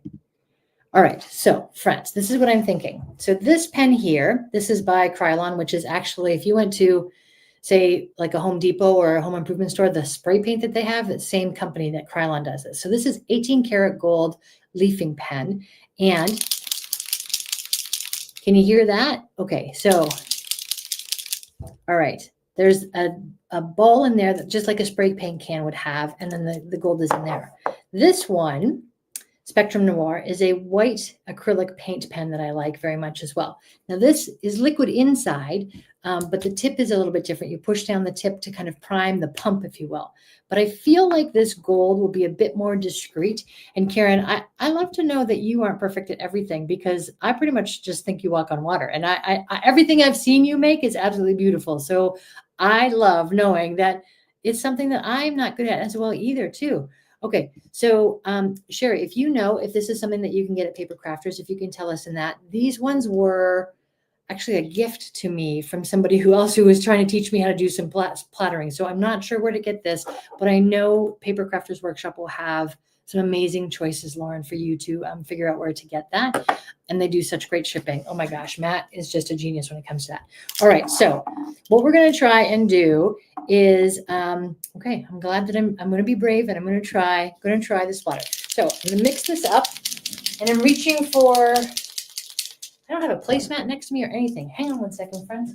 [SPEAKER 1] All right. So, friends, this is what I'm thinking. So this pen here, this is by Krylon, which is actually, if you went to, say, like a Home Depot or a home improvement store, the spray paint that they have, the same company that Krylon does it. So this is 18 karat gold leafing pen. And can you hear that? Okay. So, all right. There's a ball in there that just like a spray paint can would have, and then the gold is in there. This one, Spectrum Noir, is a white acrylic paint pen that I like very much as well. Now this is liquid inside, but the tip is a little bit different. You push down the tip to kind of prime the pump, if you will. But I feel like this gold will be a bit more discreet. And Karen, I love to know that you aren't perfect at everything, because I pretty much just think you walk on water. And I everything I've seen you make is absolutely beautiful. So I love knowing that it's something that I'm not good at as well either, too. Okay, so Sherry, if you know if this is something that you can get at Paper Crafters, if you can tell us in that. These ones were actually a gift to me from somebody who was trying to teach me how to do some plattering. So I'm not sure where to get this, but I know Paper Crafters Workshop will have some amazing choices, Lauren, for you to figure out where to get that. And they do such great shipping. Oh my gosh, Matt is just a genius when it comes to that. All right, so what we're going to try and do is, okay, I'm glad that I'm going to be brave, and I'm going to try the splatter. So I'm going to mix this up, and I'm reaching for, I don't have a placemat next to me or anything. Hang on one second, friends.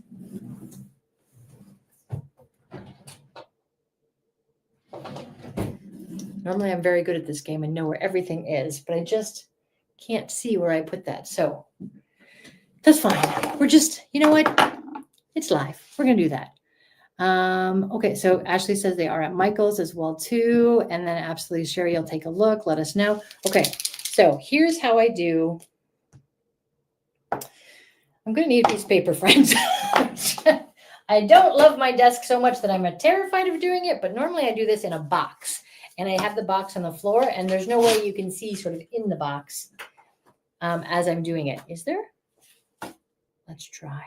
[SPEAKER 1] Normally I'm very good at this game and know where everything is, but I just can't see where I put that. So that's fine. We're just, you know what? It's live. We're going to do that. Okay, so Ashley says they are at Michael's as well too. And then absolutely, Sherry, you'll take a look. Let us know. Okay, so here's how I do. I'm going to need a piece of paper, friends. I don't love my desk so much that I'm terrified of doing it, but normally I do this in a box. And I have the box on the floor, and there's no way you can see sort of in the box as I'm doing it. Is there? Let's try.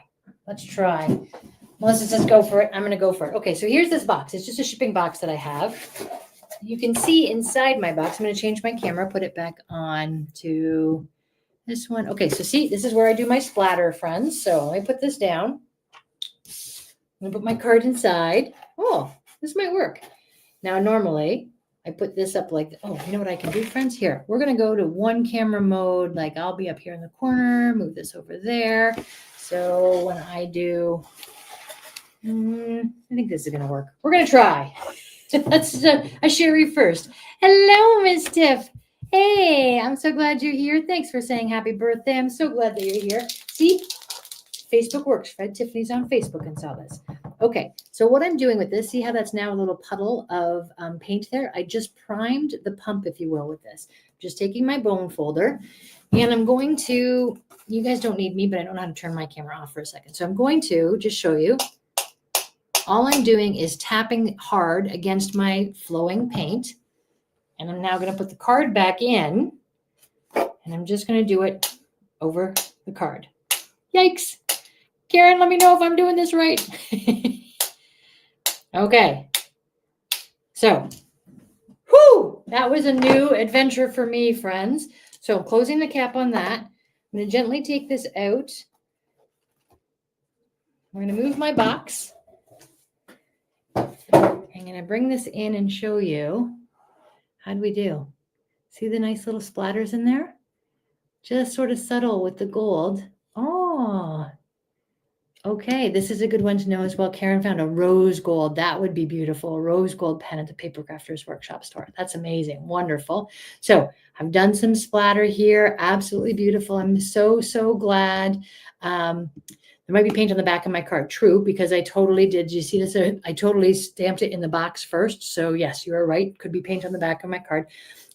[SPEAKER 1] Melissa says go for it. I'm going to go for it. Okay, so here's this box. It's just a shipping box that I have. You can see inside my box. I'm going to change my camera, put it back on to this one. Okay, so see, this is where I do my splatter, friends. So let me put this down. I'm going to put my card inside. Oh, this might work. Now, normally, I put this up like, oh, you know what I can do, friends? Here, we're going to go to one camera mode. Like I'll be up here in the corner, move this over there. So when I do, I think this is going to work. We're going to try. That's a Sherry first. Hello, Miss Tiff. Hey, I'm so glad you're here. Thanks for saying happy birthday. I'm so glad that you're here. See, Facebook works. Fred Tiffany's on Facebook and saw this. Okay, so what I'm doing with this, see how that's now a little puddle of paint there? I just primed the pump, if you will, with this. Just taking my bone folder, and I'm going to, you guys don't need me, but I don't know how to turn my camera off for a second. So I'm going to just show you. All I'm doing is tapping hard against my flowing paint, and I'm now going to put the card back in, and I'm just going to do it over the card. Yikes. Karen, let me know if I'm doing this right. Okay. So, that was a new adventure for me, friends. So I'm closing the cap on that. I'm going to gently take this out. I'm going to move my box. I'm going to bring this in and show you. How do we do? See the nice little splatters in there? Just sort of subtle with the gold. Oh, okay. This is a good one to know as well. Karen found a rose gold. That would be beautiful. A rose gold pen at the Paper Crafters Workshop store. That's amazing. Wonderful. So I've done some splatter here. Absolutely beautiful. I'm so, so glad. There might be paint on the back of my card. True, because I totally did. You see this? I totally stamped it in the box first. So yes, you are right. Could be paint on the back of my card.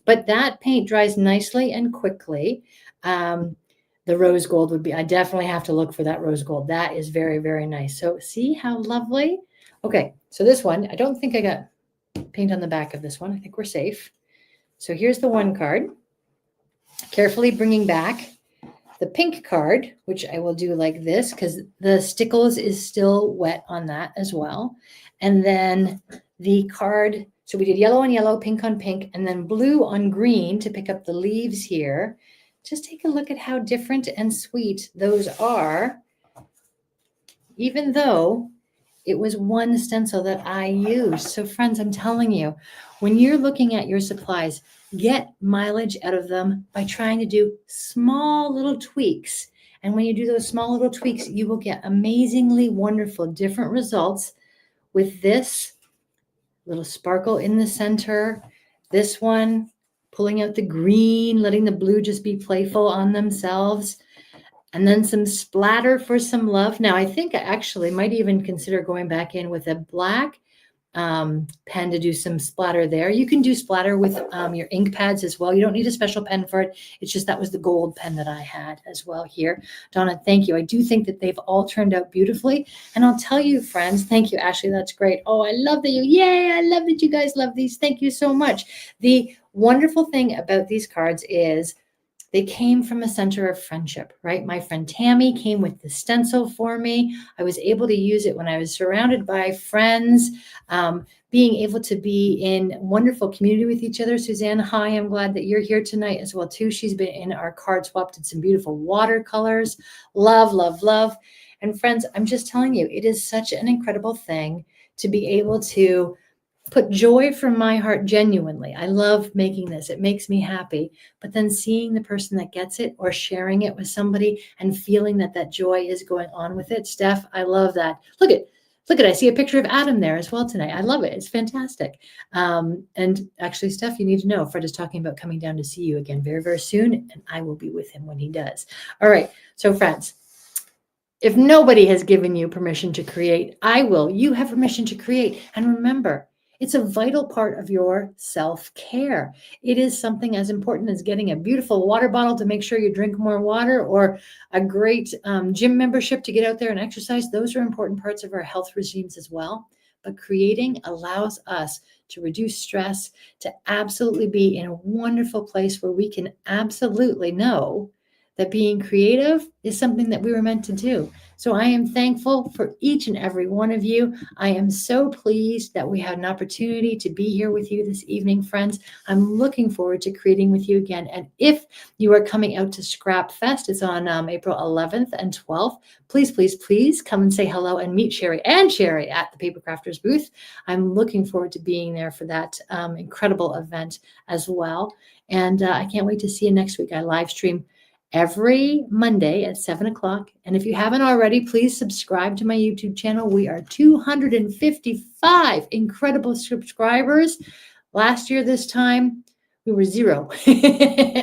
[SPEAKER 1] But that paint dries nicely and quickly. The rose gold would be, I definitely have to look for that rose gold. That is very, very nice. So see how lovely? Okay, so this one, I don't think I got paint on the back of this one. I think we're safe. So here's the one card. Carefully bringing back the pink card, which I will do like this because the stickles is still wet on that as well. And then the card, so we did yellow on yellow, pink on pink, and then blue on green to pick up the leaves here. Just take a look at how different and sweet those are, even though it was one stencil that I used. So friends, I'm telling you, when you're looking at your supplies, get mileage out of them by trying to do small little tweaks. And when you do those small little tweaks, you will get amazingly wonderful different results with this little sparkle in the center. This one, pulling out the green, letting the blue just be playful on themselves. And then some splatter for some love. Now, I think I actually might even consider going back in with a black pen to do some splatter there. You can do splatter with your ink pads as well. You don't need a special pen for it. It's just that was the gold pen that I had as well here. Donna, thank you. I do think that they've all turned out beautifully. And I'll tell you, friends, thank you, Ashley. That's great. Oh, I love that yay, I love that you guys love these. Thank you so much. The wonderful thing about these cards is they came from a center of friendship, right? My friend Tammy came with the stencil for me. I was able to use it when I was surrounded by friends, being able to be in wonderful community with each other. Suzanne, hi, I'm glad that you're here tonight as well, too. She's been in our card swap, did some beautiful watercolors. Love, love, love. And friends, I'm just telling you, it is such an incredible thing to be able to put joy from my heart genuinely. I love making this. It makes me happy. But then seeing the person that gets it or sharing it with somebody and feeling that that joy is going on with it. Steph, I love that. Look at, I see a picture of Adam there as well tonight. I love it. It's fantastic. And actually, Steph, you need to know, Fred is talking about coming down to see you again very, very soon. And I will be with him when he does. All right. So friends, if nobody has given you permission to create, I will. You have permission to create. And remember, it's a vital part of your self-care. It is something as important as getting a beautiful water bottle to make sure you drink more water, or a great gym membership to get out there and exercise. Those are important parts of our health regimes as well. But creating allows us to reduce stress, to absolutely be in a wonderful place where we can absolutely know that being creative is something that we were meant to do. So I am thankful for each and every one of you. I am so pleased that we had an opportunity to be here with you this evening, friends. I'm looking forward to creating with you again. And if you are coming out to Scrap Fest, it's on April 11th and 12th. Please, please, please come and say hello and meet Sherry and Sherry at the Paper Crafters booth. I'm looking forward to being there for that incredible event as well. And I can't wait to see you next week. I live stream every Monday at 7 o'clock. And if you haven't already, please subscribe to my YouTube channel. We are 255 incredible subscribers. Last year, this time, we were 0.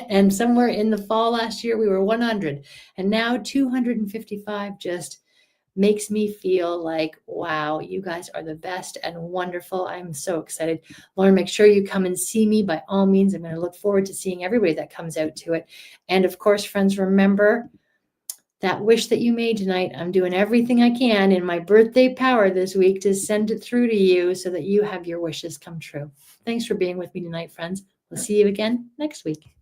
[SPEAKER 1] And somewhere in the fall last year, we were 100. And now 255 just makes me feel like, wow, you guys are the best and wonderful. I'm so excited. Lauren, make sure you come and see me by all means. I'm going to look forward to seeing everybody that comes out to it. And of course, friends, remember that wish that you made tonight. I'm doing everything I can in my birthday power this week to send it through to you so that you have your wishes come true. Thanks for being with me tonight, friends. We'll see you again next week.